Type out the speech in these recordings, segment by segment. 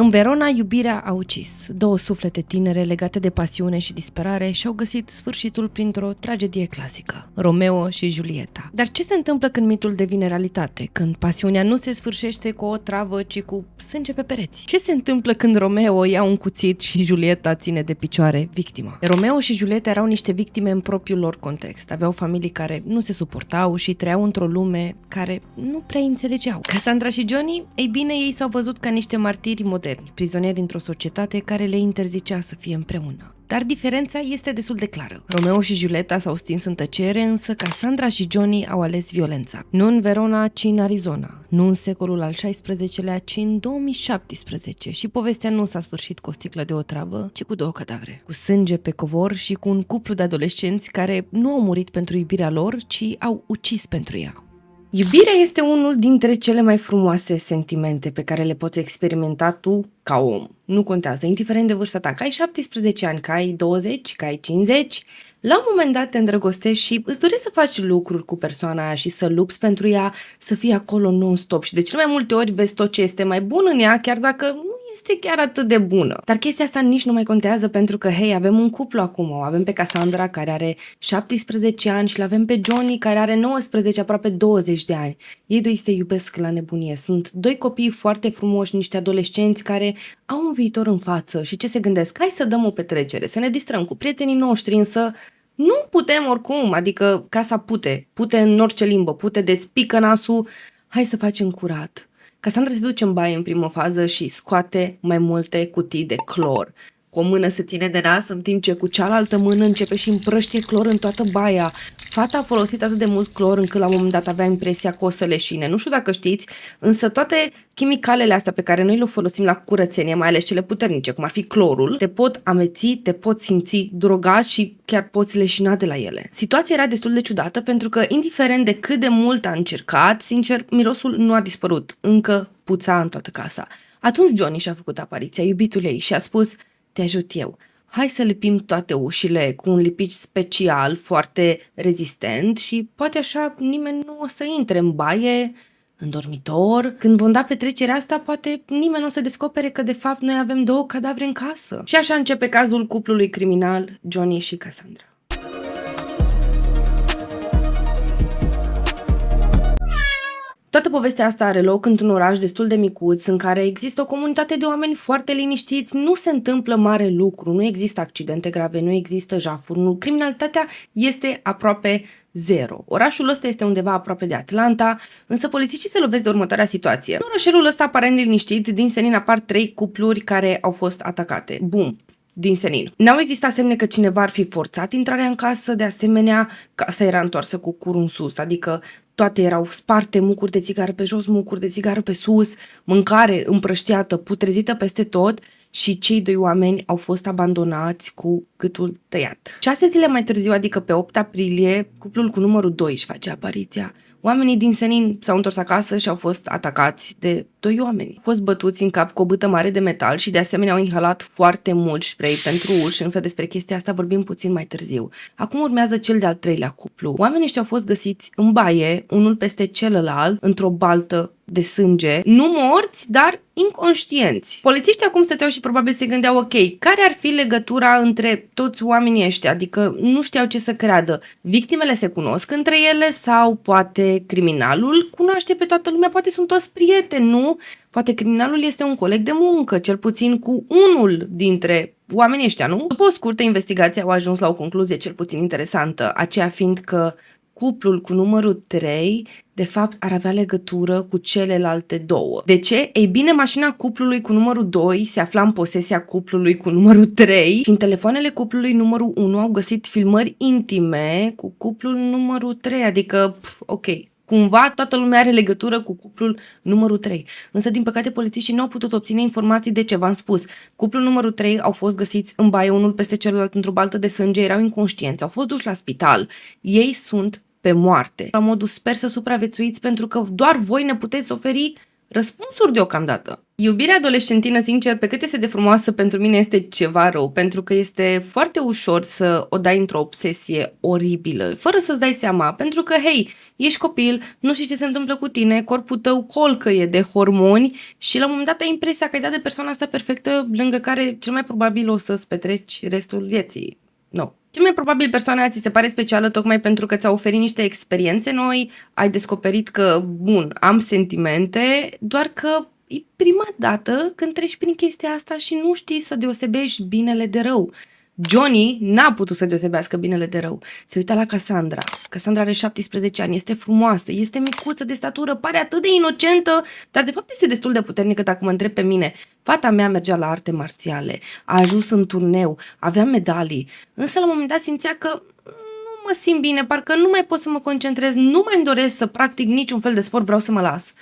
În Verona, iubirea a ucis. Două suflete tinere legate de pasiune și disperare și-au găsit sfârșitul printr-o tragedie clasică. Romeo și Julieta. Dar ce se întâmplă când mitul devine realitate? Când pasiunea nu se sfârșește cu o travă, ci cu sânge pe pereți? Ce se întâmplă când Romeo ia un cuțit și Julieta ține de picioare victima? Romeo și Julieta erau niște victime în propriul lor context. Aveau familii care nu se suportau și trăiau într-o lume care nu prea înțelegeau. Cassandra și Johnny, ei bine, ei s-au văzut ca niște martiri moderni, prizonieri într-o societate care le interzicea să fie împreună. Dar diferența este destul de clară. Romeo și Julieta s-au stins în tăcere, însă Cassandra și Johnny au ales violența. Nu în Verona, ci în Arizona. Nu în secolul al XVI-lea, ci în 2017. Și povestea nu s-a sfârșit cu o sticlă de otravă, ci cu două cadavre. Cu sânge pe covor și cu un cuplu de adolescenți care nu au murit pentru iubirea lor, ci au ucis pentru ea. Iubirea este unul dintre cele mai frumoase sentimente pe care le poți experimenta tu ca om. Nu contează, indiferent de vârsta ta, că ai 17 ani, că ai 20, că ai 50, la un moment dat te îndrăgostești și îți dorești să faci lucruri cu persoana aia și să lupți pentru ea, să fii acolo non-stop. Și de cele mai multe ori vezi tot ce este mai bun în ea, chiar dacă nu este chiar atât de bună. Dar chestia asta nici nu mai contează pentru că, hei, avem un cuplu acum. O avem pe Cassandra, care are 17 ani, și l-avem pe Johnny, care are 19, aproape 20 de ani. Ei doi se iubesc la nebunie. Sunt doi copii foarte frumoși, niște adolescenți care au un viitor în față. Și ce se gândesc? Hai să dăm o petrecere, să ne distrăm cu prietenii noștri, însă nu putem oricum, adică casa pute în orice limbă, pute de spică nasul, hai să facem curat. Cassandra se duce în baie în primă fază și scoate mai multe cutii de clor. Cu o mână se ține de nas, în timp ce cu cealaltă mână începe și împrăștie clor în toată baia. Fata a folosit atât de mult clor încât la un moment dat avea impresia că o să leșine. Nu știu dacă știți, însă toate chimicalele astea pe care noi le folosim la curățenie, mai ales cele puternice, cum ar fi clorul, te pot ameți, te pot simți drogat și chiar poți leșina de la ele. Situația era destul de ciudată pentru că, indiferent de cât de mult a încercat, sincer, mirosul nu a dispărut. Încă puța în toată casa. Atunci Johnny și-a făcut apariția, iubitul ei, și a spus: te ajut eu. Hai să lipim toate ușile cu un lipici special, foarte rezistent, și poate așa nimeni nu o să intre în baie, în dormitor. Când vom da petrecerea asta, poate nimeni nu o să descopere că de fapt noi avem două cadavre în casă. Și așa începe cazul cuplului criminal Johnny și Cassandra. Toată povestea asta are loc într-un oraș destul de micuț, în care există o comunitate de oameni foarte liniștiți, nu se întâmplă mare lucru, nu există accidente grave, nu există jafuri, criminalitatea este aproape zero. Orașul ăsta este undeva aproape de Atlanta, însă polițiștii se lovesc de următoarea situație. În orașelul ăsta aparent liniștit, din senin apar 3 cupluri care au fost atacate. Bum! Din senin. N-au existat semne că cineva ar fi forțat intrarea în casă, de asemenea, casa era întoarsă cu curul în sus, adică toate erau sparte, mucuri de țigară pe jos, mucuri de țigară pe sus, mâncare împrăștiată, putrezită peste tot, și cei doi oameni au fost abandonați cu gâtul tăiat. 6 zile mai târziu, adică pe 8 aprilie, cuplul cu numărul 2 își face apariția. Oamenii din senin s-au întors acasă și au fost atacați de 2 oameni. Au fost bătuți în cap cu o bâtă mare de metal și de asemenea au inhalat foarte mult spray pentru uși, însă despre chestia asta vorbim puțin mai târziu. Acum urmează cel de-al 3-lea cuplu. Oamenii ăștia au fost găsiți în baie, unul peste celălalt, într-o baltă de sânge, nu morți, dar inconștienți. Polițiștii acum stăteau și probabil se gândeau: ok, care ar fi legătura între toți oamenii ăștia? Adică nu știau ce să creadă. Victimele se cunosc între ele sau poate criminalul cunoaște pe toată lumea, poate sunt toți prieteni, nu? Poate criminalul este un coleg de muncă, cel puțin cu unul dintre oamenii ăștia, nu? După o scurtă investigație au ajuns la o concluzie cel puțin interesantă, aceea fiind că cuplul cu numărul 3, de fapt, ar avea legătură cu celelalte două. De ce? Ei bine, mașina cuplului cu numărul 2 se afla în posesia cuplului cu numărul 3 și în telefoanele cuplului numărul 1 au găsit filmări intime cu cuplul numărul 3, adică, ok, cumva toată lumea are legătură cu cuplul numărul 3. Însă, din păcate, polițiștii nu au putut obține informații. De ce v-am spus. Cuplul numărul 3 au fost găsiți în baie, unul peste celălalt, într-o baltă de sânge, erau inconștienți, au fost duși la spital. Ei sunt pe moarte. La modul: sper să supraviețuiți pentru că doar voi ne puteți oferi Răspunsuri deocamdată. Iubirea adolescentină, sincer, pe cât este de frumoasă, pentru mine este ceva rău, pentru că este foarte ușor să o dai într-o obsesie oribilă, fără să-ți dai seama, pentru că, hei, ești copil, nu știi ce se întâmplă cu tine, corpul tău colcăie de hormoni și la un moment dat ai impresia că ai dat de persoana asta perfectă lângă care cel mai probabil o să-ți petreci restul vieții. Nu. Cel mai probabil persoana ți se pare specială tocmai pentru că ți-a oferit niște experiențe noi, ai descoperit că, bun, am sentimente, doar că e prima dată când treci prin chestia asta și nu știi să deosebești binele de rău. Johnny n-a putut să deosebească binele de rău. Se uita la Cassandra. Cassandra are 17 ani, este frumoasă, este micuță de statură, pare atât de inocentă, dar de fapt este destul de puternică dacă mă întreb pe mine. Fata mea mergea la arte marțiale, a ajuns în turneu, avea medalii, însă la un moment dat simțea că nu mă simt bine, parcă nu mai pot să mă concentrez, nu mai îmi doresc să practic niciun fel de sport, vreau să mă las.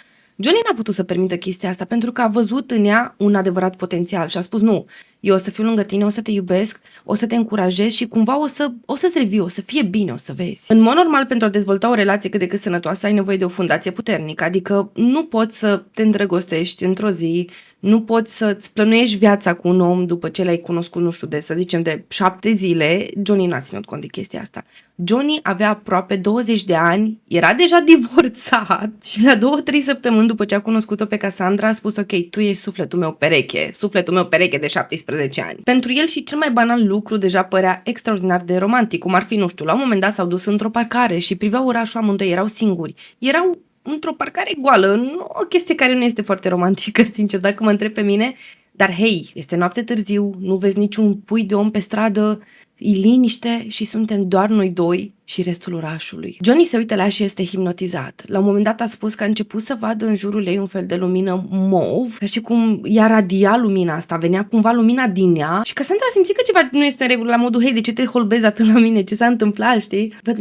Johnny n-a putut să permită chestia asta pentru că a văzut în ea un adevărat potențial și a spus nu, eu o să fiu lângă tine, o să te iubesc, o să te încurajez și cumva o să-ți revii, o să fie bine, o să vezi. În mod normal, pentru a dezvolta o relație cât de cât sănătoasă, ai nevoie de o fundație puternică, adică nu poți să te îndrăgostești într-o zi, nu poți să-ți plănuiești viața cu un om după ce l-ai cunoscut, nu știu, de, să zicem, de 7 zile. Johnny n-a ținut cont de chestia asta. Johnny avea aproape 20 de ani, era deja divorțat și la 2-3 săptămâni după ce a cunoscut-o pe Cassandra a spus ok, tu ești sufletul meu pereche de 17 ani. Pentru el și cel mai banal lucru deja părea extraordinar de romantic, cum ar fi, nu știu, la un moment dat s-au dus într-o parcare și priveau orașul amândoi, erau singuri. Erau într-o parcare goală, nu o chestie care nu este foarte romantică, sincer, dacă mă întreb pe mine, dar hei, este noapte târziu, nu vezi niciun pui de om pe stradă, e liniște și suntem doar noi doi și restul orașului. Johnny se uită la ea și este hipnotizat. La un moment dat a spus că a început să vadă în jurul ei un fel de lumină mov, ca și cum ea radia lumina asta, venea cumva lumina din ea și Cassandra a simțit că ceva nu este în regulă, la modul, hei, de ce te holbezi atât la mine, ce s-a întâmplat, știi? Văd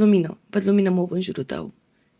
lumină mov în jurul tău.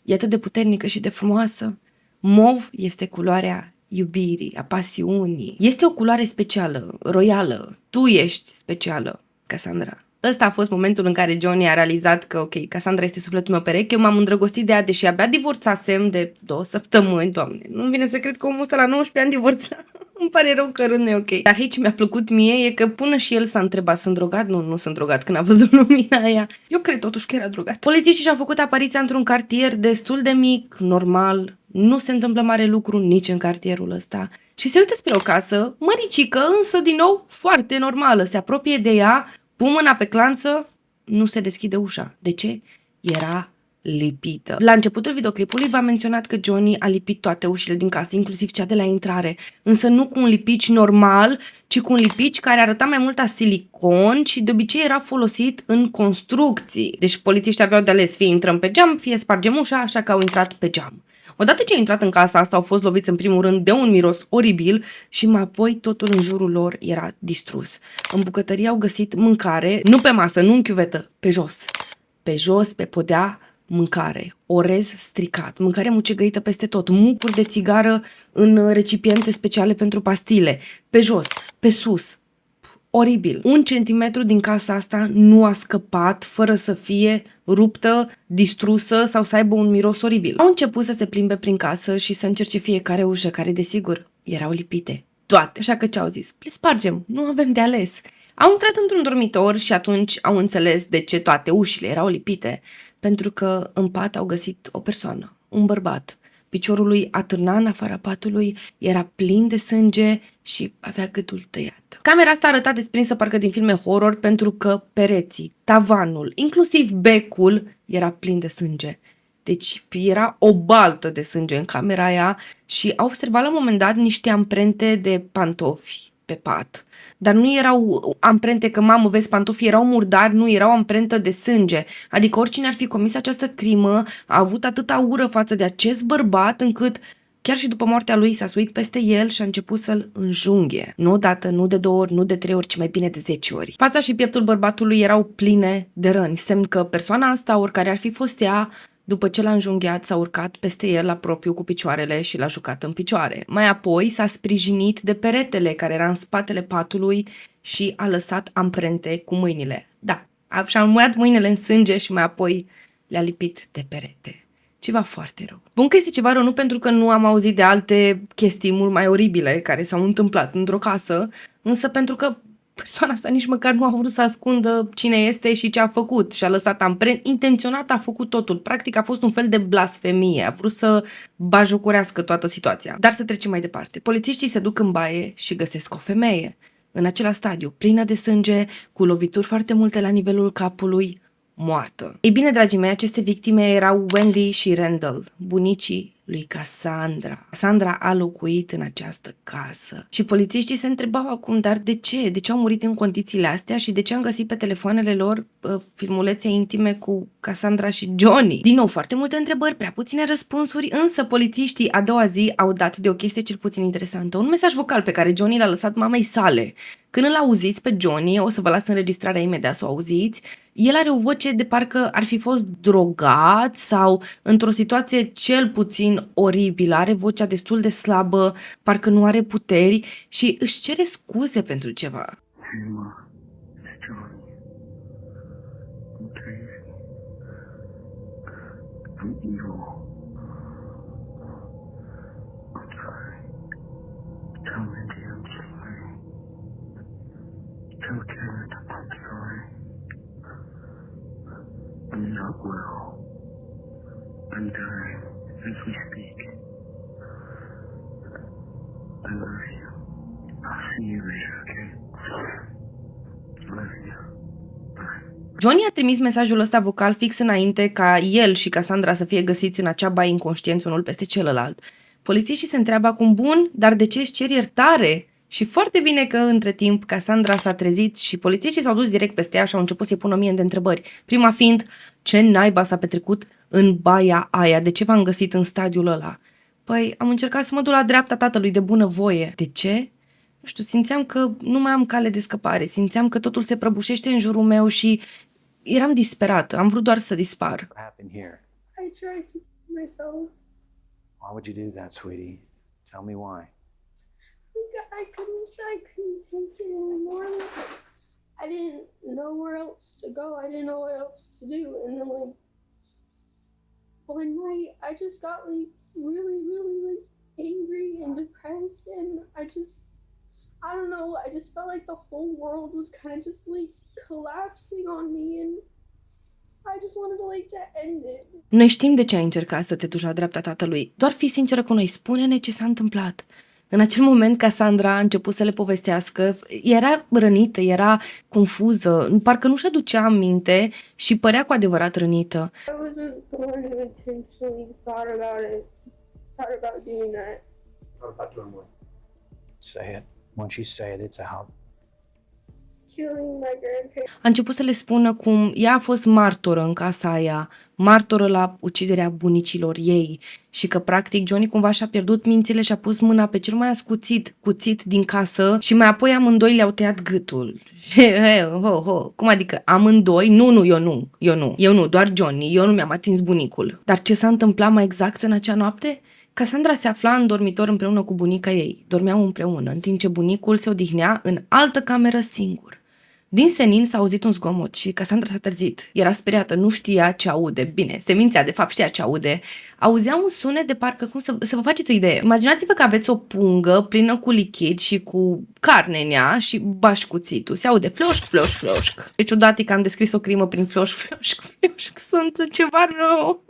E atât de puternică și de frumoasă. Mov este culoarea iubirii, a pasiunii. Este o culoare specială, royală. Tu ești specială, Cassandra. Ăsta a fost momentul în care Johnny a realizat că, ok, Cassandra este sufletul meu pereche, eu m-am îndrăgostit de ea, deși abia divorțasem de 2 săptămâni, Doamne. Nu-mi vine să cred că omul ăsta la 19 ani divorța. Îmi pare rău că rând nu e ok. Dar aici mi-a plăcut mie e că până și el s-a întrebat, sunt drogat? Nu sunt drogat când a văzut lumina aia. Eu cred totuși că era drogat. Polițiștii și-au făcut apariția într-un cartier destul de mic, normal. Nu se întâmplă mare lucru nici în cartierul ăsta. Și se uită spre o casă, măricică, însă din nou foarte normală. Se apropie de ea, pun mâna pe clanță, nu se deschide ușa. De ce? Era lipită. La începutul videoclipului v-am menționat că Johnny a lipit toate ușile din casă, inclusiv cea de la intrare, însă nu cu un lipici normal, ci cu un lipici care arăta mai mult a silicon și de obicei era folosit în construcții. Deci polițiștii aveau de ales, fie intrăm pe geam, fie spargem ușa, așa că au intrat pe geam. Odată ce au intrat în casa asta, au fost loviți în primul rând de un miros oribil și mai apoi totul în jurul lor era distrus. În bucătărie au găsit mâncare, nu pe masă, nu în chiuvetă, pe jos. Pe jos, pe podea, mâncare, orez stricat, mâncare mucegăită peste tot, mucuri de țigară în recipiente speciale pentru pastile, pe jos, pe sus. Oribil. 1 centimetru din casa asta nu a scăpat fără să fie ruptă, distrusă sau să aibă un miros oribil. Au început să se plimbe prin casă și să încerce fiecare ușă care, desigur, erau lipite. Toate. Așa că ce au zis? Le spargem, nu avem de ales. Au intrat într-un dormitor și atunci au înțeles de ce toate ușile erau lipite. Pentru că în pat au găsit o persoană, un bărbat. Piciorul lui atârna în afara patului, era plin de sânge și avea gâtul tăiat. Camera asta arăta desprinsă parcă din filme horror pentru că pereții, tavanul, inclusiv becul era plin de sânge. Deci era o baltă de sânge în camera aia și au observat la un moment dat niște amprente de pantofi pe pat. Dar nu erau amprente că, mamă, vezi, pantofii erau murdari, nu, erau amprentă de sânge. Adică oricine ar fi comis această crimă a avut atâta ură față de acest bărbat încât chiar și după moartea lui s-a suit peste el și a început să-l înjunghe. Nu odată, nu de 2 ori, nu de 3 ori, ci mai bine de 10 ori. Fața și pieptul bărbatului erau pline de răni, semn că persoana asta, oricare ar fi fost ea, după ce l-a înjunghiat, s-a urcat peste el la propriu cu picioarele și l-a jucat în picioare. Mai apoi s-a sprijinit de peretele care era în spatele patului și a lăsat amprente cu mâinile. Da, și-a muiat mâinile în sânge și mai apoi le-a lipit de perete. Ceva foarte rău. Bun că este ceva rău nu pentru că nu am auzit de alte chestii mult mai oribile care s-au întâmplat într-o casă, însă pentru că persoana asta nici măcar nu a vrut să ascundă cine este și ce a făcut și a lăsat amprentă. Intenționat a făcut totul. Practic a fost un fel de blasfemie. A vrut să bajocorească toată situația. Dar să trecem mai departe. Polițiștii se duc în baie și găsesc o femeie. În același stadiu, plină de sânge, cu lovituri foarte multe la nivelul capului, moartă. Ei bine, dragii mei, aceste victime erau Wendy și Randall, bunicii lui Cassandra. Cassandra a locuit în această casă. Și polițiștii se întrebau acum, dar de ce? De ce au murit în condițiile astea și de ce am găsit pe telefoanele lor filmulețe intime cu Cassandra și Johnny? Din nou, foarte multe întrebări, prea puține răspunsuri, însă polițiștii a doua zi au dat de o chestie cel puțin interesantă. Un mesaj vocal pe care Johnny l-a lăsat mamei sale. Când îl auziți pe Johnny, o să vă las înregistrarea imediat să o auziți, el are o voce de parcă ar fi fost drogat sau într-o situație cel puțin oribilă. Are vocea destul de slabă, parcă nu are puteri și își cere scuze pentru ceva. Hey, Ma, it's Johnny. I'm crazy. I'm evil. I'm sorry. Tell Mindy I'm sorry. Tell Kevin I'm sorry. I'm not well. I'm dying as we speak. I love you. I'll see you later, okay? Love you. Bye. Johnny a trimis mesajul ăsta vocal fix înainte ca el și Cassandra să fie găsiți în acea baie inconștienți unul peste celălalt. Polițiștii se întreabă acum, bun, dar de ce își cer iertare? Și foarte bine că între timp Cassandra s-a trezit și polițiștii s-au dus direct peste ea și au început să-i pună 1000 de întrebări. Prima fiind, ce naiba s-a petrecut în baia aia? De ce v-am găsit în stadiul ăla? Păi, am încercat să mă duc la dreapta tatălui de bunăvoie. De ce? Nu știu, simțeam că nu mai am cale de scăpare, simțeam că totul se prăbușește în jurul meu și eram disperată, am vrut doar să dispar. What happened here? I tried to kill myself. Why would you do that, sweetie? Tell me why. I couldn't take it anymore. I didn't know where else to go. I didn't know what else to do. And then like one night I just got like really angry and depressed and I don't know, I just felt like the whole world was kind of just like collapsing on me and I just wanted to end it. Noi știm de ce ai încercat să te duci la dreapta tatălui. Doar fii sinceră cu noi, spune-ne ce s-a întâmplat. În acel moment, Cassandra a început să le povestească. Era rănită, era confuză, parcă nu-și aducea aminte și părea cu adevărat rănită. I wasn't the one who intentionally thought about doing that. Thought about doing what? Say it. Once you say it, it's out. Killing my grandparents. A început să le spună cum ea a fost martoră în casa aia, martoră la uciderea bunicilor ei și că practic Johnny cumva și-a pierdut mințile și a pus mâna pe cel mai ascuțit cuțit din casă și mai apoi amândoi le-au tăiat gâtul. Cum adică amândoi? Nu, eu nu, doar Johnny, eu nu mi-am atins bunicul. Dar ce s-a întâmplat mai exact în acea noapte? Cassandra se afla în dormitor împreună cu bunica ei. Dormeau împreună, în timp ce bunicul se odihnea în altă cameră singur. Din senin s-a auzit un zgomot și Cassandra s-a trezit. Era speriată, nu știa ce aude. Bine, se mințea, de fapt știa ce aude. Auzea un sunet de parcă, cum să vă faceți o idee. Imaginați-vă că aveți o pungă plină cu lichid și cu carne în ea și bași cuțitul. Se aude floșc. E ciudat că am descris o crimă prin floșc. Sunt ceva rău.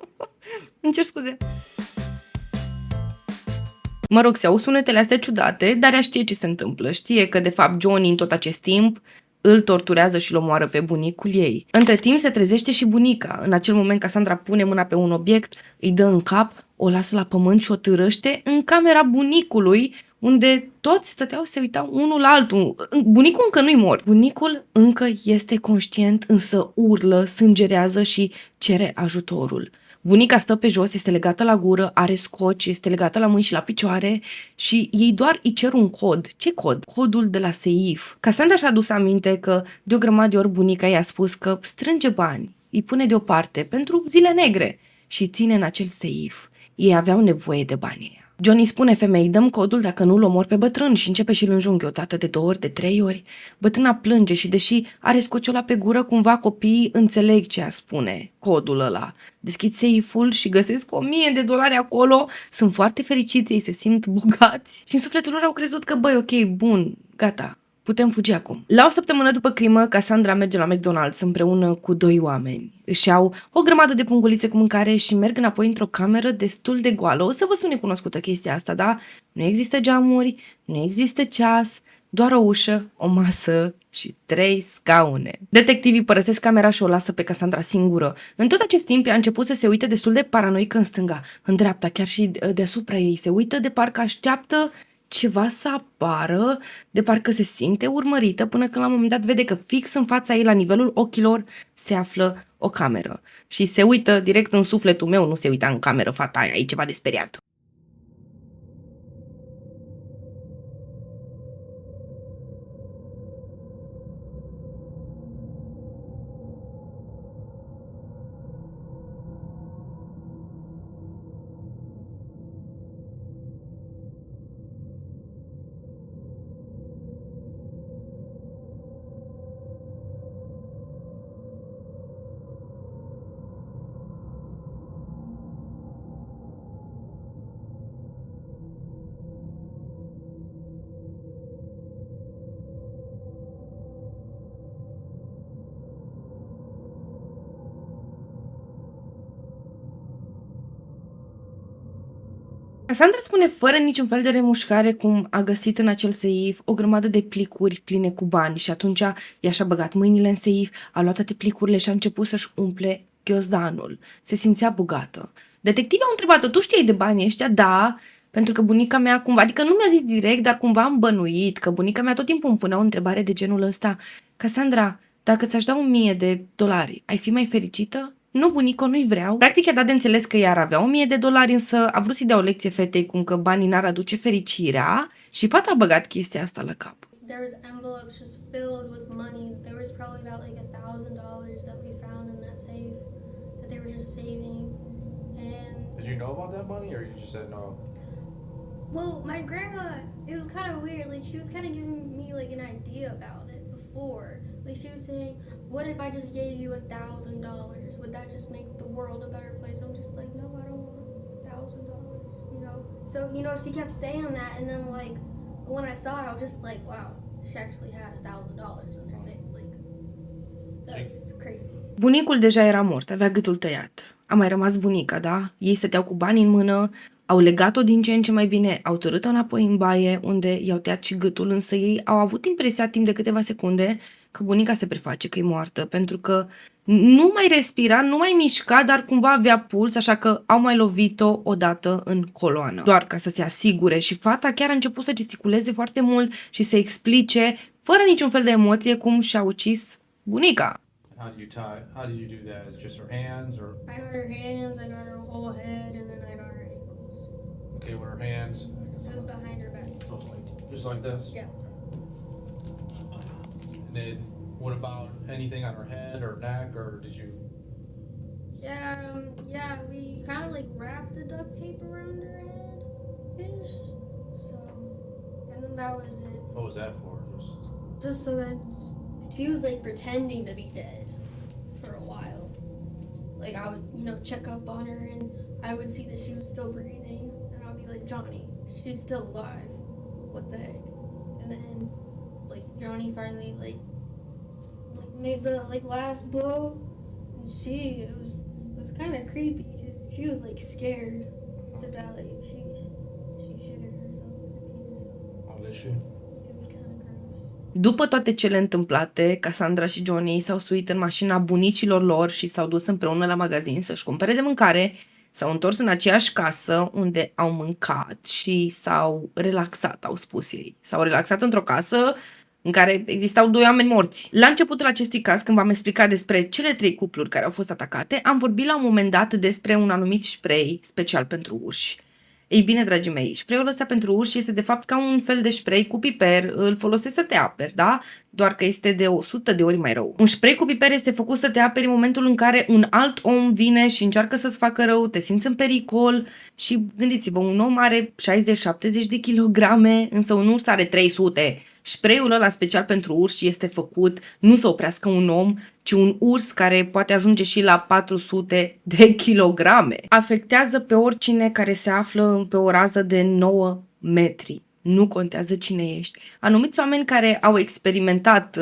Îmi cer scuze. Mă rog, se au sunetele astea ciudate, dar ea știe ce se întâmplă. Știe că, de fapt, Johnny, în tot acest timp, îl torturează și îl omoară pe bunicul ei. Între timp se trezește și bunica. În acel moment Cassandra pune mâna pe un obiect, îi dă în cap, o lasă la pământ și o târăște în camera bunicului, unde toți stăteau să se uitau unul la altul. Bunicul încă nu-i mort. Bunicul încă este conștient, însă urlă, sângerează și cere ajutorul. Bunica stă pe jos, este legată la gură, are scoci, este legată la mâini și la picioare și ei doar îi cer un cod. Ce cod? Codul de la seif. Cassandra și-a adus aminte că de o grămadă de ori bunica i-a spus că strânge bani, îi pune deoparte pentru zile negre și ține în acel seif. Ei aveau nevoie de banii ăia. Johnny spune femeii, dăm codul dacă nu-l omor pe bătrân și începe și-l înjunghi o dată, de 2 ori, de 3 ori. Bătrâna plânge și deși are scociola pe gură, cumva copiii înțeleg ce a spune codul ăla. Deschid seiful și găsesc $1000 acolo, sunt foarte fericiți, ei se simt bogați și în sufletul lor au crezut că, băi, ok, bun, gata, putem fugi acum. La o săptămână după crimă, Cassandra merge la McDonald's împreună cu 2 oameni. Își iau o grămadă de pungulițe cu mâncare și merg înapoi într-o cameră destul de goală. O să vă sune cunoscută chestia asta, da? Nu există geamuri, nu există ceas, doar o ușă, o masă și 3 scaune. Detectivii părăsesc camera și o lasă pe Cassandra singură. În tot acest timp ea a început să se uite destul de paranoică în stânga, în dreapta, chiar și deasupra ei. Se uită de parcă așteaptă ceva să apară, de parcă se simte urmărită, până când la un moment dat vede că fix în fața ei, la nivelul ochilor, se află o cameră. Și se uită direct în sufletul meu, nu se uita în cameră, fata aia, e ceva de speriat. Cassandra spune fără niciun fel de remușcare cum a găsit în acel seif o grămadă de plicuri pline cu bani și atunci ea și-a băgat mâinile în seif, a luat toate plicurile și a început să-și umple ghiozdanul. Se simțea bogată. Detectivii au întrebat-o, tu știai de banii ăștia? Da, pentru că bunica mea cumva, adică nu mi-a zis direct, dar cumva am bănuit că bunica mea tot timpul îmi punea o întrebare de genul ăsta. Cassandra, dacă ți-aș da $1000, ai fi mai fericită? Nu, bunico, nu-i vreau. Practic i-a dat de înțeles că ea ar avea $1000, însă a vrut să-i dea o lecție fetei cum că banii n-ar aduce fericirea și fata a băgat chestia asta la cap. There was envelopes just filled with money. There was probably about like $1,000 that we found in that safe that they were just saving. And Did you know about that money, or you just said no? well, my grandma, it was kind of weird. Like she was kind of giving me like an idea about it before. Like she was saying, "What if I just gave you $1,000? Would that just make the world a better place?" I'm just like, "No, I don't want $1,000." You know. So she kept saying that, and then like when I saw it, I was just like, "Wow, she actually had $1,000 in her safe." Like that's crazy. Bunicul deja era mort, avea gâtul tăiat. A mai rămas bunica, da? Ei stăteau cu bani în mână, au legat-o din ce în ce mai bine, au târât-o înapoi în baie, unde i-au tăiat și gâtul, însă ei au avut impresia timp de câteva secunde că bunica se preface că e moartă, pentru că nu mai respira, nu mai mișca, dar cumva avea puls, așa că au mai lovit-o odată în coloană. Doar ca să se asigure și fata chiar a început să gesticuleze foarte mult și să explice, fără niciun fel de emoție, cum și-a ucis bunica. How did you do that? Is it just her hands, or I got her hands, I got her whole head, and then I got her ankles. okay, with her hands? So it was behind her back. So it's like, just like this? Yeah. And then what about anything on her head or neck, or did you? Yeah, we kind of like wrapped the duct tape around her head ish. So, and then that was it. What was that for? Just so that she was like pretending to be dead for a while. Like I would, check up on her and I would see that she was still breathing and I'd be like, "Johnny, she's still alive. What the heck?" And then like Johnny finally like made the last blow and it was kind of creepy because she was like scared to die. Like she shitted herself and peed herself. Oh, did she? It was kind of gross. După toate cele întâmplate, Cassandra și Johnny s-au suit în mașina bunicilor lor și s-au dus împreună la magazin să-și cumpere de mâncare, s-au întors în aceeași casă unde au mâncat și s-au relaxat, au spus ei. S-au relaxat într-o casă în care existau 2 oameni morți. La începutul acestui caz, când v-am explicat despre cele 3 cupluri care au fost atacate, am vorbit la un moment dat despre un anumit spray special pentru urși. Ei bine, dragii mei, spray-ul ăsta pentru urși este de fapt ca un fel de spray cu piper, îl folosesc să te aperi, da? Doar că este de 100 de ori mai rău. Un spray cu piper este făcut să te aperi în momentul în care un alt om vine și încearcă să-ți facă rău, te simți în pericol și gândiți-vă, un om are 60-70 de kilograme, însă un urs are 300. Spray-ul ăla special pentru urși este făcut nu să oprească un om, ci un urs care poate ajunge și la 400 de kilograme. Afectează pe oricine care se află pe o rază de 9 metri. Nu contează cine ești. Anumiți oameni care au experimentat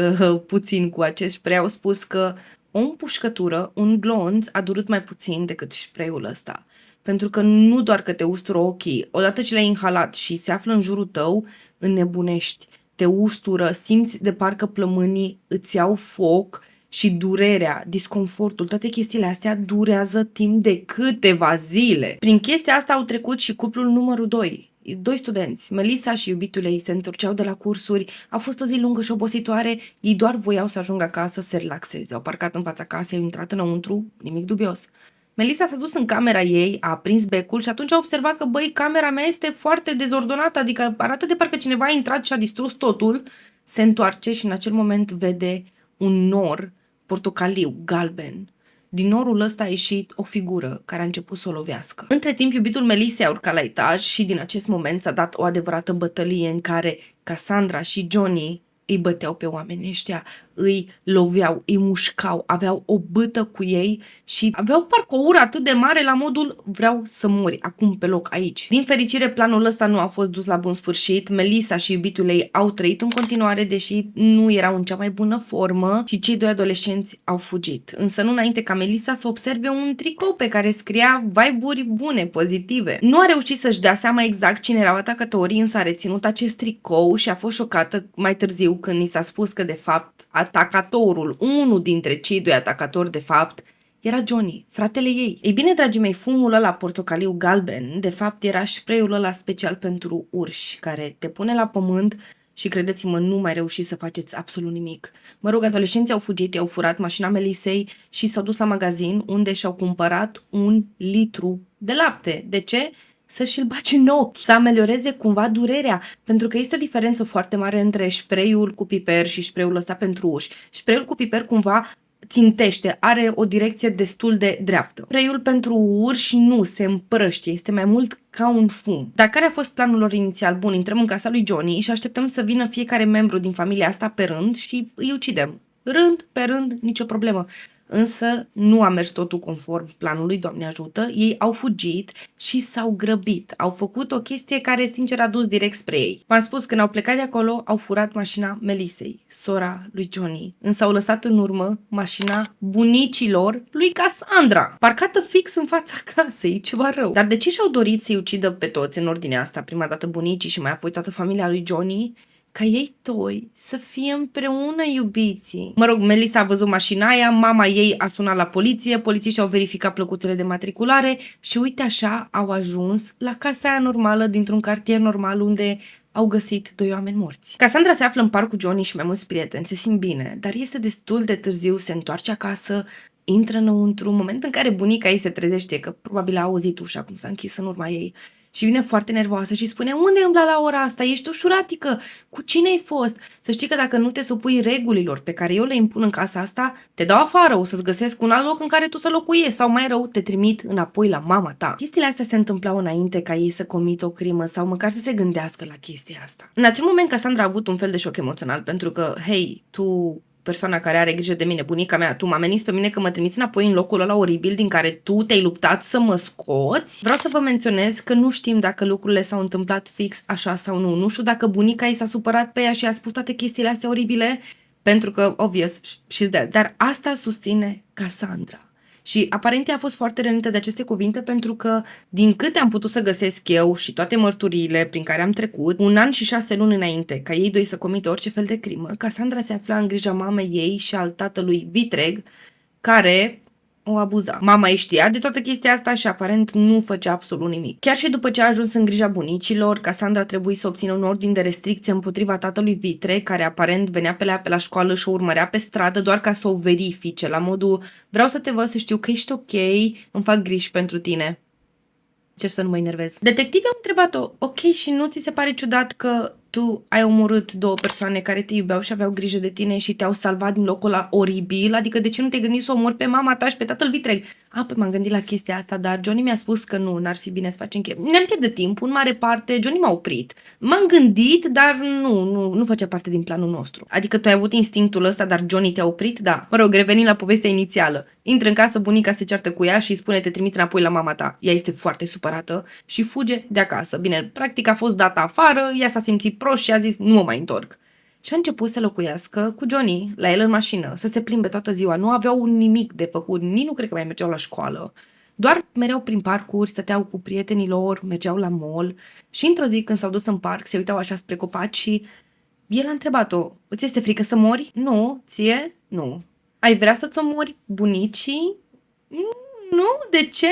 puțin cu acest spray au spus că o împușcătură, un glonț, a durut mai puțin decât spray-ul ăsta. Pentru că nu doar că te ustură ochii, odată ce le-ai inhalat și se află în jurul tău, înnebunești, te ustură, simți de parcă plămânii îți iau foc și durerea, disconfortul, toate chestiile astea durează timp de câteva zile. Prin chestia asta au trecut și cuplul numărul 2. Doi studenți, Melissa și iubitul ei, se întorceau de la cursuri, a fost o zi lungă și obositoare, ei doar voiau să ajungă acasă să se relaxeze. Au parcat în fața casei, au intrat înăuntru, nimic dubios. Melissa s-a dus în camera ei, a aprins becul și atunci a observat că, băi, camera mea este foarte dezordonată, adică arată de parcă cineva a intrat și a distrus totul. Se întoarce și în acel moment vede un nor portocaliu, galben. Din norul ăsta a ieșit o figură care a început să o lovească. Între timp, iubitul Melissei a urcat la etaj și din acest moment s-a dat o adevărată bătălie în care Cassandra și Johnny îi băteau pe oamenii ăștia, îi loveau, îi mușcau, aveau o bâtă cu ei și aveau parcă o ură atât de mare la modul vreau să mori acum pe loc aici. Din fericire, planul ăsta nu a fost dus la bun sfârșit, Melissa și iubitul ei au trăit în continuare, deși nu erau în cea mai bună formă și cei doi adolescenți au fugit. Însă nu înainte ca Melissa să observe un tricou pe care scria vibe-uri bune, pozitive. Nu a reușit să-și dea seama exact cine erau atacatorii, însă a reținut acest tricou și a fost șocată mai târziu când i s-a spus că de fapt atacatorul, unul dintre cei doi atacatori de fapt, era Johnny, fratele ei. Ei bine, dragii mei, fumul ăla portocaliu galben, de fapt era spray-ul ăla special pentru urși, care te pune la pământ și credeți-mă, nu mai reușiți să faceți absolut nimic. Mă rog, adolescenții au fugit, i-au furat mașina Melissei și s-au dus la magazin unde și-au cumpărat 1 litru de lapte. De ce? Să-și îl bage în ochi, să amelioreze cumva durerea, pentru că este o diferență foarte mare între spray-ul cu piper și spray-ul ăsta pentru urși. Spray-ul cu piper cumva țintește, are o direcție destul de dreaptă. Spray-ul pentru urși nu se împrăștie, este mai mult ca un fum. Dar care a fost planul lor inițial? Bun, intrăm în casa lui Johnny și așteptăm să vină fiecare membru din familia asta pe rând și îi ucidem. Rând pe rând, nicio problemă. Însă nu a mers totul conform planului, Doamne ajută, ei au fugit și s-au grăbit. Au făcut o chestie care, sincer, a dus direct spre ei. V-am spus, când au plecat de acolo, au furat mașina Melissei, sora lui Johnny, însă au lăsat în urmă mașina bunicilor lui Cassandra, parcată fix în fața casei, ceva rău. Dar de ce și-au dorit să-i ucidă pe toți în ordinea asta? Prima dată bunicii și mai apoi toată familia lui Johnny? Ca ei doi să fie împreună, iubiții. Mă rog, Melissa a văzut mașina aia, mama ei a sunat la poliție, polițiștii au verificat plăcuțele de matriculare și uite așa au ajuns la casa aia normală dintr-un cartier normal unde au găsit 2 oameni morți. Cassandra se află în parc cu Johnny și mai mulți prieteni, se simt bine, dar este destul de târziu, se întoarce acasă, intră înăuntru, în moment în care bunica ei se trezește, că probabil a auzit ușa cum s-a închis în urma ei, și vine foarte nervoasă și spune: unde ai umblat la ora asta? Ești ușuratică? Cu cine ai fost? Să știi că dacă nu te supui regulilor pe care eu le impun în casa asta, te dau afară, o să-ți găsesc un alt loc în care tu să locuiești sau mai rău, te trimit înapoi la mama ta. Chestiile astea se întâmplau înainte ca ei să comită o crimă sau măcar să se gândească la chestia asta. În acel moment Cassandra a avut un fel de șoc emoțional pentru că, hei, tu, persoana care are grijă de mine, bunica mea, tu mă ameninți pe mine că mă trimiți înapoi în locul ăla oribil din care tu te-ai luptat să mă scoți. Vreau să vă menționez că nu știm dacă lucrurile s-au întâmplat fix așa sau nu. Nu știu dacă bunica ei s-a supărat pe ea și a spus toate chestiile astea oribile, pentru că, obvious, she's dead. Dar asta susține Cassandra. Și aparent ea a fost foarte rănită de aceste cuvinte pentru că, din câte am putut să găsesc eu și toate mărturiile prin care am trecut, 1 an și 6 luni înainte ca ei doi să comită orice fel de crimă, Cassandra se afla în grija mamei ei și al tatălui vitreg, care o abuza. Mama ei știa de toată chestia asta și aparent nu făcea absolut nimic. Chiar și după ce a ajuns în grija bunicilor, Cassandra trebuie să obțină un ordin de restricție împotriva tatălui vitreg, care aparent venea pe la școală și o urmărea pe stradă doar ca să o verifice, la modul: vreau să te văd, să știu că ești ok, îmi fac griji pentru tine. Cer să nu mă enervez. Detectivii au întrebat-o, ok, și nu ți se pare ciudat că tu ai omorât două persoane care te iubeau și aveau grijă de tine și te-au salvat din locul ăla oribil? Adică de ce nu te-ai gândit să omori pe mama ta și pe tatăl vitreg? Păi m-am gândit la chestia asta, dar Johnny mi-a spus că nu, n-ar fi bine să facem ne-am pierdut timp, în mare parte, Johnny m-a oprit. M-am gândit, dar nu făcea parte din planul nostru. Adică tu ai avut instinctul ăsta, dar Johnny te-a oprit? Da. Mă rog, revenind la povestea inițială. Intră în casă, bunica se ceartă cu ea și îi spune te trimit înapoi la mama ta. Ea este foarte supărată și fuge de acasă. Bine, practic a fost dată afară, ea s-a simțit prost și a zis nu mă mai întorc. Și a început să locuiască cu Johnny, la el în mașină, să se plimbe toată ziua. Nu aveau nimic de făcut, nici nu cred că mai mergeau la școală. Doar mereau prin parcuri, stăteau cu prietenii lor, mergeau la mall și într-o zi când s-au dus în parc, se uitau așa spre copaci și el a întrebat-o, îți este frică să mori? Nu, ție? Nu. Ai vrea să-ți omori bunicii? Nu, de ce?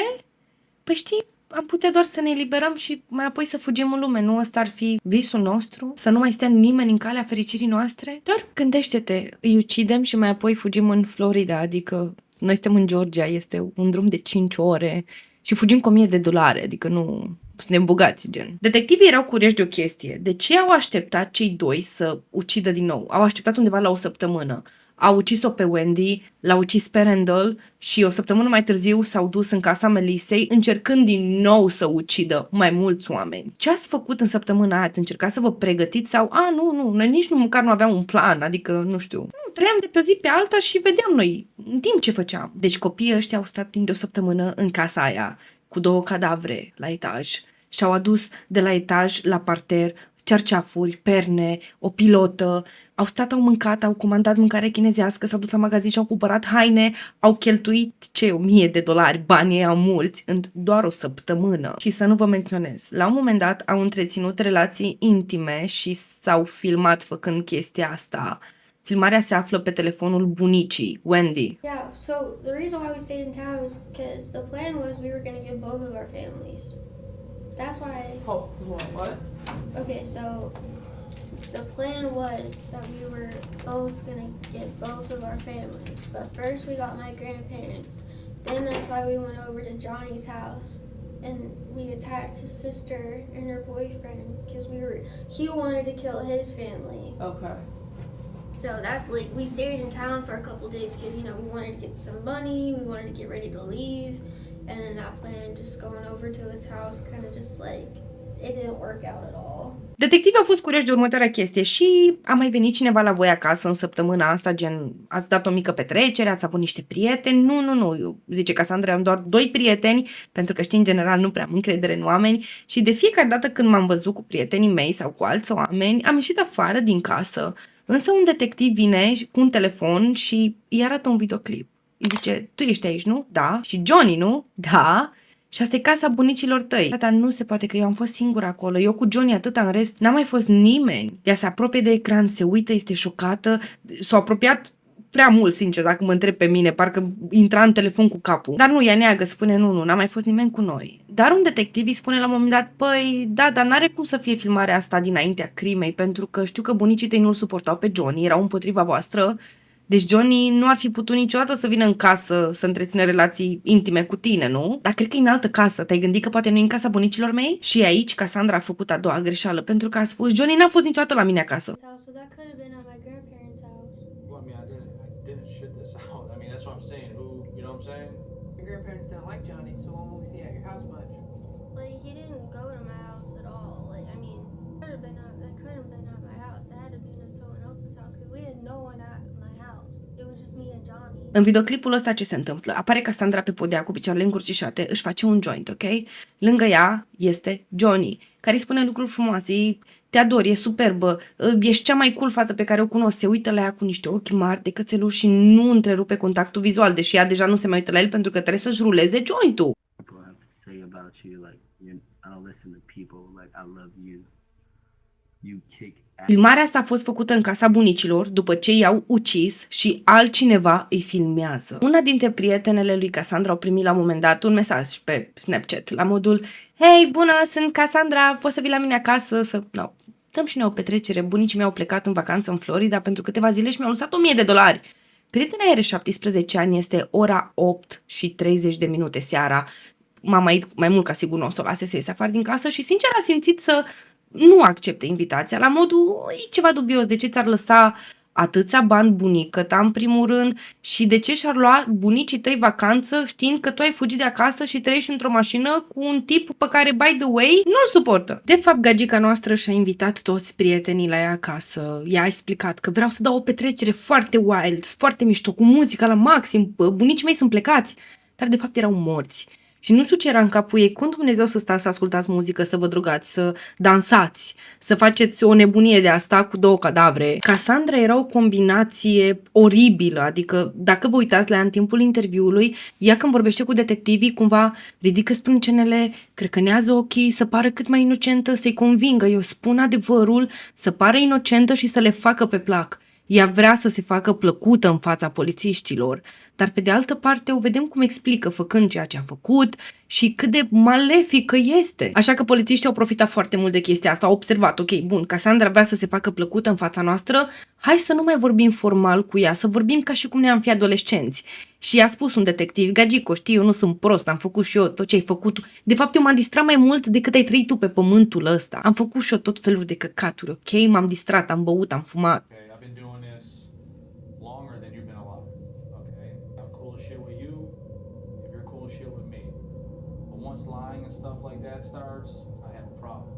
Păi știi, am putea doar să ne eliberăm și mai apoi să fugim în lume, nu? Ăsta ar fi visul nostru? Să nu mai stea nimeni în calea fericirii noastre? Doar gândește-te, îi ucidem și mai apoi fugim în Florida, adică noi suntem în Georgia, este un drum de 5 ore și fugim cu $1000, adică nu suntem bogați, gen. Detectivii erau curioși de o chestie. De ce au așteptat cei doi să ucidă din nou? Au așteptat undeva la o săptămână. Au ucis-o pe Wendy, l-au ucis pe Randall și o săptămână mai târziu s-au dus în casa Melissei încercând din nou să ucidă mai mulți oameni. Ce ați făcut în săptămâna aia? Ați încercat să vă pregătiți sau? Nu, noi nici nu măcar nu aveam un plan, adică nu știu. Trăiam de pe o zi pe alta și vedeam noi în timp ce făceam. Deci copiii ăștia au stat timp de o săptămână în casa aia cu 2 cadavre la etaj și au adus de la etaj la parter cerceafuri, perne, o pilotă, au stat, au mâncat, au comandat mâncare chinezească, s-au dus la magazin și au cumpărat haine, au cheltuit $1000, banii ăia mulți, în doar o săptămână. Și să nu vă menționez, la un moment dat au întreținut relații intime și s-au filmat făcând chestia asta. Filmarea se află pe telefonul bunicii, Wendy. Yeah, so the reason why we stayed in town was because the plan was we were going to get both of our families. That's why... Hold on, what? Okay, so the plan was that we were both going to get both of our families. But first we got my grandparents. Then that's why we went over to Johnny's house. And we attacked his sister and her boyfriend because he wanted to kill his family. Okay. So that's like, we stayed in town for a couple days because, you know, we wanted to get some money, we wanted to get ready to leave. And then that plan, just going over to his house, kind of just like, it didn't work out at all. Detectivii au fost curioși de următoarea chestie și a mai venit cineva la voi acasă în săptămâna asta, gen, ați dat o mică petrecere, ați avut niște prieteni? Nu, zice Cassandra, am doar 2 prieteni, pentru că știi, în general, nu prea am încredere în oameni și de fiecare dată când m-am văzut cu prietenii mei sau cu alți oameni, am ieșit afară din casă. Însă un detectiv vine cu un telefon și îi arată un videoclip. Îi zice, tu ești aici, nu? Da. Și Johnny, nu? Da. Și asta e casa bunicilor tăi. Tata, nu se poate că eu am fost singură acolo. Eu cu Johnny atâta, în rest n-a mai fost nimeni. Ea se apropie de ecran, se uită, este șocată. S-a apropiat prea mult, sincer, dacă mă întreb pe mine, parcă intra în telefon cu capul. Dar nu, ea neagă, spune nu, n-a mai fost nimeni cu noi. Dar un detectiv îi spune la un moment dat, păi, da, dar n-are cum să fie filmarea asta dinaintea crimei, pentru că știu că bunicii tăi nu-l suportau pe Johnny, erau împotriva voastră. Deci Johnny nu ar fi putut niciodată să vină în casă să întrețină relații intime cu tine, nu? Dar cred că e în altă casă. Te-ai gândit că poate nu e în casa bunicilor mei? Și aici Cassandra a făcut a doua greșeală, pentru că a spus Johnny n-a fost niciodată la mine acasă. So that could have been at my grandparents' house. Well, I mean, I didn't shit this out. I mean, that's what I'm saying. You know what I'm saying? Your grandparents didn't like Johnny, so why won't we see you at your house much? Like, he didn't go to my house at all. Like, I mean, that couldn't have been at my house. It had to be at someone else's house because we had no one at my house. It was just me and Johnny. În videoclipul ăsta ce se întâmplă? Apare Cassandra pe podea cu picioarele încurcișate, își face un joint, ok? Lângă ea este Johnny, care îi spune lucruri frumoase, te ador, e superbă, ești cea mai cool fată pe care o cunosc, se uită la ea cu niște ochi mari de cățeluș și nu întrerupe contactul vizual, deși ea deja nu se mai uită la el pentru că trebuie să-și ruleze jointul. People have to say about you, like, I don't listen to people, like, I love you. You kick ass. Filmarea asta a fost făcută în casa bunicilor după ce i-au ucis și altcineva îi filmează. Una dintre prietenele lui Cassandra au primit la un moment dat un mesaj pe Snapchat la modul hei, bună, sunt Cassandra, poți să vii la mine acasă să... No. Dăm și noi o petrecere, bunicii mei au plecat în vacanță în Florida pentru câteva zile și mi-au lăsat $1000. Prietena are 17 ani, este ora 8:30 seara. mama ei mai mult ca sigur nu o să o lase să iese afară din casă și sincer a simțit să nu accepte invitația, la modul, e ceva dubios, de ce ți-ar lăsa atâția bani bunică ta în primul rând și de ce și-ar lua bunicii tăi vacanță știind că tu ai fugit de acasă și trăiești într-o mașină cu un tip pe care, by the way, nu-l suportă. De fapt, gagica noastră și-a invitat toți prietenii la ea acasă. Ea a explicat că vreau să dau o petrecere foarte wild, foarte mișto, cu muzica la maxim, bunicii mei sunt plecați, dar de fapt erau morți. Și nu știu ce era în capul ei, cum Dumnezeu să stați să ascultați muzică, să vă drogați, să dansați, să faceți o nebunie de asta cu 2 cadavre. Cassandra era o combinație oribilă, adică dacă vă uitați la ea în timpul interviului, ea când vorbește cu detectivii cumva ridică sprâncenele, crecănează ochii, să pară cât mai inocentă, să-i convingă, eu spun adevărul, să pară inocentă și să le facă pe plac. Ea vrea să se facă plăcută în fața polițiștilor, dar pe de altă parte o vedem cum explică făcând ceea ce a făcut și cât de malefică este. Așa că polițiștii au profitat foarte mult de chestia asta, au observat, ok, bun, Cassandra vrea să se facă plăcută în fața noastră, hai să nu mai vorbim formal cu ea, să vorbim ca și cum ne-am fi adolescenți. Și i-a spus un detectiv, Gagico, știi, eu nu sunt prost, am făcut și eu tot ce ai făcut. De fapt, eu m-am distrat mai mult decât ai trăit tu pe pământul ăsta. Am făcut și eu tot felul de căcaturi, ok? M-am distrat, am băut, am fumat. Okay, I've been doing this longer than you've been alive. Okay, I'm cool as shit with you if you're cool as shit with me. But once lying and stuff like that starts, I have a problem.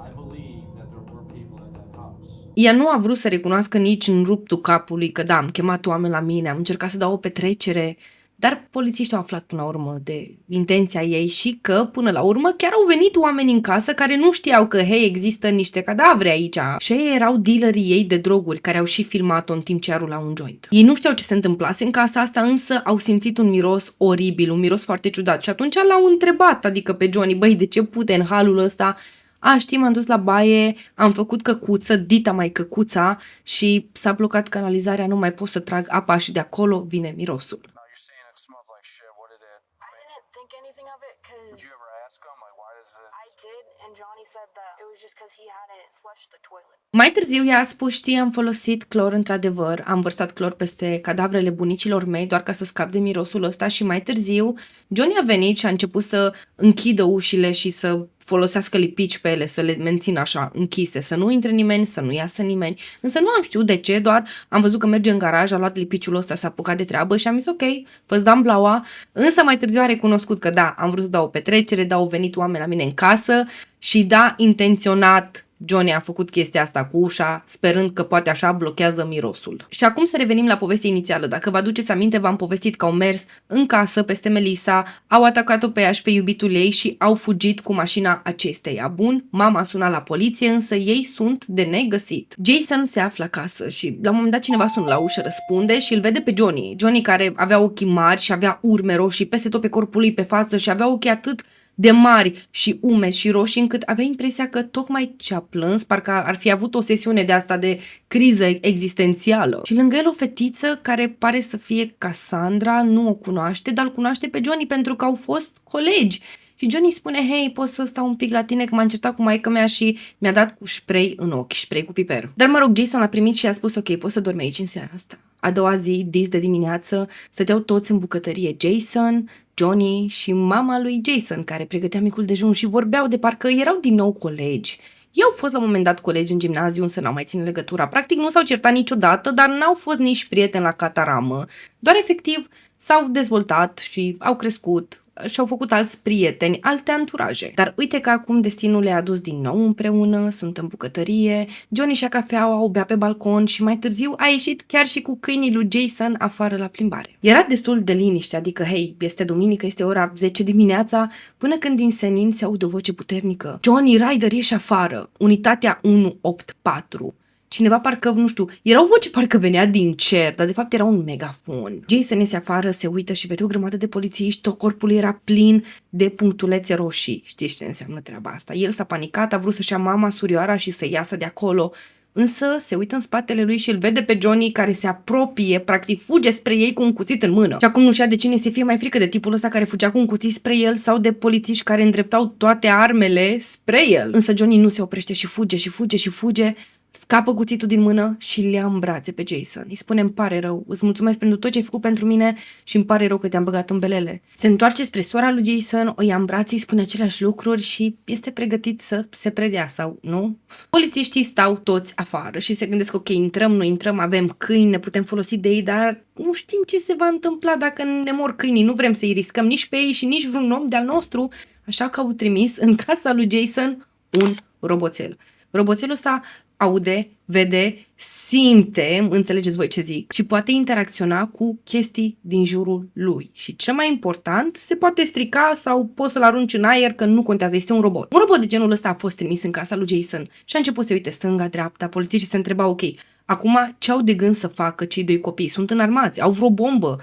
I believe that there were people at that house. Ea nu a vrut să recunoască nici în ruptul capului că da, am chemat oameni la mine, am încercat să dau o petrecere, dar polițiștii au aflat până la urmă de intenția ei și că, până la urmă, chiar au venit oameni în casă care nu știau că, hei, există niște cadavre aici. Și ei erau dealerii ei de droguri, care au și filmat-o în timp ce arula un joint. Ei nu știau ce se întâmplase în casa asta, însă au simțit un miros oribil, un miros foarte ciudat. Și atunci l-au întrebat, adică pe Johnny, băi, de ce pute în halul ăsta? A, știi, m-am dus la baie, am făcut căcuță, dita mai căcuța și s-a blocat canalizarea, nu mai pot să trag apa și de acolo vine mirosul. Now you're saying it smells like shit. What did it? I didn't think anything of it because Did you ever ask him? Like, why does it? I did, and Johnny said that it was just because he hadn't flushed the toilet. Mai târziu ea a spus, știi, am folosit clor într-adevăr, am vărsat clor peste cadavrele bunicilor mei doar ca să scap de mirosul ăsta și mai târziu Johnny a venit și a început să închidă ușile și să folosească lipici pe ele, să le mențină așa închise, să nu intre nimeni, să nu iasă nimeni. Însă nu am știut de ce, doar am văzut că merge în garaj, a luat lipiciul ăsta, s-a apucat de treabă și am zis ok, fă-ți dam blaua. Însă mai târziu a recunoscut că da, am vrut să dau o petrecere, da, au venit oameni la mine în casă și da, intenționat Johnny a făcut chestia asta cu ușa, sperând că poate așa blochează mirosul. Și acum să revenim la povestea inițială. Dacă vă aduceți aminte, v-am povestit că au mers în casă peste Melissa, au atacat-o pe ea și pe iubitul ei și au fugit cu mașina acesteia. Bun, mama a sunat la poliție, însă ei sunt de negăsit. Jason se află acasă și la un moment dat cineva sună la ușă, răspunde și îl vede pe Johnny. Johnny care avea ochii mari și avea urme roșii peste tot pe corpul lui, pe față și avea ochii atât de mari și umezi și roșii încât avea impresia că tocmai ce-a plâns, parcă ar fi avut o sesiune de asta de criză existențială. Și lângă el o fetiță care pare să fie Cassandra, nu o cunoaște, dar îl cunoaște pe Johnny pentru că au fost colegi. Și Johnny spune, hei, poți să stau un pic la tine că m-am certat cu maică mea și mi-a dat cu spray în ochi, spray cu piper. Dar mă rog, Jason l-a primit și a spus, ok, poți să dormi aici în seara asta. A doua zi, dis de dimineață, stăteau toți în bucătărie, Jason, Johnny și mama lui Jason, care pregătea micul dejun și vorbeau de parcă erau din nou colegi. Ei au fost la un moment dat colegi în gimnaziu, însă n-au mai ținut legătura. Practic nu s-au certat niciodată, dar n-au fost nici prieteni la cataramă. Doar efectiv s-au dezvoltat și au crescut și-au făcut alți prieteni, alte anturaje. Dar uite că acum destinul le-a adus din nou împreună, sunt în bucătărie, Johnny și-a cafeaua, o bea pe balcon și mai târziu a ieșit chiar și cu câinii lui Jason afară la plimbare. Era destul de liniște, adică, hei, este duminică, este ora 10 dimineața, până când din senin se aude o voce puternică. Johnny Ryder, ieși afară, unitatea 184. Cineva parcă, nu știu, era o voce parcă venea din cer, dar de fapt era un megafon. Jason iese afară, se uită și vede o grămadă de polițiști, tot corpul era plin de punctulețe roșii. Știți ce înseamnă treaba asta? El s-a panicat, a vrut să-și ia mama, surioara și să iasă de acolo. Însă se uită în spatele lui și îl vede pe Johnny care se apropie, practic fuge spre ei cu un cuțit în mână. Și acum nu știa de cine să fie mai frică, de tipul ăsta care fugea cu un cuțit spre el sau de polițiști care îndreptau toate armele spre el. Însă Johnny nu se oprește și fuge și fuge și fuge scapă cuțitul din mână și îl ia în brațe pe Jason. Îi spune, îmi pare rău, îți mulțumesc pentru tot ce ai făcut pentru mine și îmi pare rău că te-am băgat în belele. Se întoarce spre sora lui Jason, o ia în brațe, îi spune aceleași lucruri și este pregătit să se predea sau nu. Polițiștii stau toți afară și se gândesc, ok, intrăm, nu intrăm, avem câini, ne putem folosi de ei, dar nu știm ce se va întâmpla dacă ne mor câinii, nu vrem să-i riscăm nici pe ei și nici vreun om de-al nostru, așa că au trimis în casa lui Jason un roboțel. Roboțelul ăsta aude, vede, simte, înțelegeți voi ce zic, și poate interacționa cu chestii din jurul lui. Și cel mai important, se poate strica sau poți să-l arunci în aer, că nu contează, este un robot. Un robot de genul ăsta a fost trimis în casa lui Jason și a început să uite stânga, dreapta, polițiștii se întrebau, ok, acum ce au de gând să facă cei doi copii? Sunt înarmați, au vreo bombă,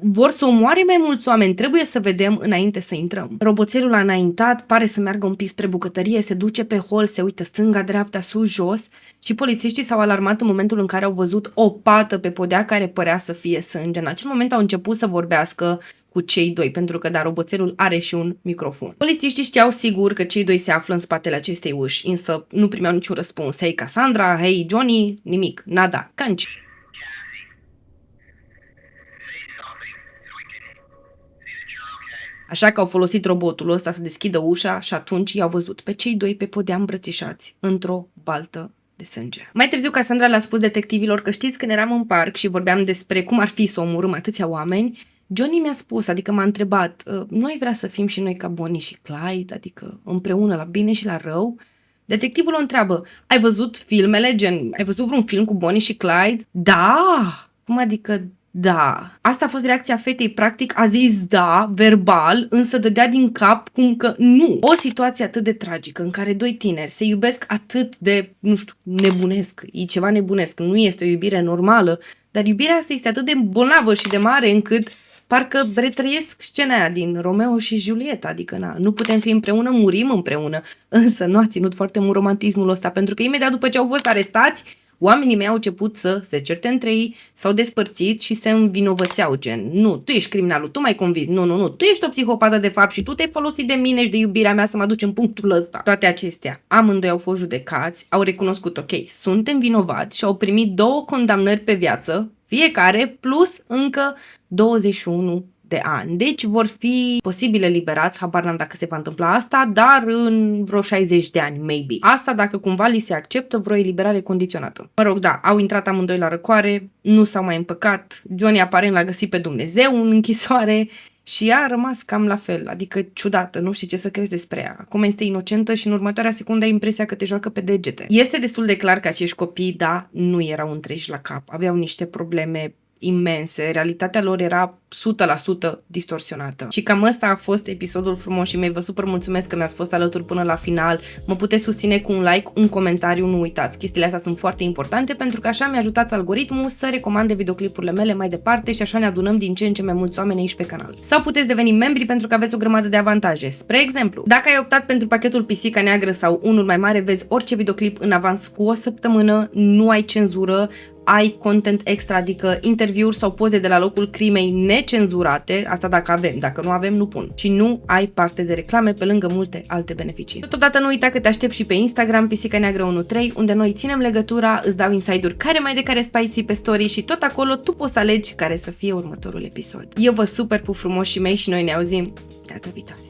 vor să omoare mai mulți oameni, trebuie să vedem înainte să intrăm. Roboțelul a înaintat, pare să meargă un pic spre bucătărie, se duce pe hol, se uită stânga, dreapta, sus, jos și polițiștii s-au alarmat în momentul în care au văzut o pată pe podea care părea să fie sânge. În acel moment au început să vorbească cu cei doi, pentru că, da, roboțelul are și un microfon. Polițiștii știau sigur că cei doi se află în spatele acestei uși, însă nu primeau niciun răspuns. Hei, Cassandra, hei, Johnny, nimic, nada, canci. Așa că au folosit robotul ăsta să deschidă ușa și atunci i-au văzut pe cei doi pe podea îmbrățișați într-o baltă de sânge. Mai târziu Cassandra le-a spus detectivilor că știți, când eram în parc și vorbeam despre cum ar fi să omorâm atâția oameni, Johnny mi-a spus, adică m-a întrebat, nu ai vrea să fim și noi ca Bonnie și Clyde, adică împreună la bine și la rău? Detectivul o întreabă, ai văzut filmele, gen, ai văzut vreun film cu Bonnie și Clyde? Da! Cum adică da? Asta a fost reacția fetei, practic a zis da, verbal, însă dădea din cap cum că nu. O situație atât de tragică în care doi tineri se iubesc atât de, nu știu, nebunesc, e ceva nebunesc, nu este o iubire normală, dar iubirea asta este atât de bolnavă și de mare încât parcă retrăiesc scena aia din Romeo și Julieta, adică na, nu putem fi împreună, murim împreună, însă nu a ținut foarte mult romantismul ăsta, pentru că imediat după ce au fost arestați, oamenii mei au început să se certe între ei, s-au despărțit și se învinovățeau, gen, nu, tu ești criminalul, tu m-ai convins, nu, tu ești o psihopată de fapt și tu te-ai folosit de mine și de iubirea mea să mă aduci în punctul ăsta. Toate acestea, amândoi au fost judecați, au recunoscut, ok, suntem vinovați și au primit 2 condamnări pe viață, fiecare, plus încă 21 de ani. Deci vor fi posibil eliberați, habar n-am dacă se va întâmpla asta, dar în vreo 60 de ani, maybe. Asta dacă cumva li se acceptă vreo eliberare condiționată. Mă rog, da, au intrat amândoi la răcoare, nu s-au mai împăcat, Johnny aparent l-a găsit pe Dumnezeu în închisoare și ea a rămas cam la fel, adică ciudată, nu știi ce să crezi despre ea. Acum este inocentă și în următoarea secundă ai impresia că te joacă pe degete. Este destul de clar că acești copii, da, nu erau întregi la cap, aveau niște probleme imense, realitatea lor era 100% distorsionată. Și cam ăsta a fost episodul frumos și mei. Vă super mulțumesc că mi-ați fost alături până la final. Mă puteți susține cu un like, un comentariu, nu uitați. Chestiile astea sunt foarte importante pentru că așa mi-ajutați algoritmul să recomande videoclipurile mele mai departe și așa ne adunăm din ce în ce mai mulți oameni aici pe canal. Sau puteți deveni membri pentru că aveți o grămadă de avantaje. Spre exemplu, dacă ai optat pentru pachetul Pisica Neagră sau unul mai mare, vezi orice videoclip în avans cu o săptămână, nu ai cenzură, ai content extra, adică interviuri sau poze de la locul crimei necenzurate, asta dacă avem, dacă nu avem, nu pun. Și nu ai parte de reclame pe lângă multe alte beneficii. Totodată nu uita că te aștept și pe Instagram, Pisica Neagră 13, unde noi ținem legătura, îți dau inside-uri care mai de care spicy pe story și tot acolo tu poți să alegi care să fie următorul episod. Eu vă super pup frumos și mei și noi ne auzim data viitoare.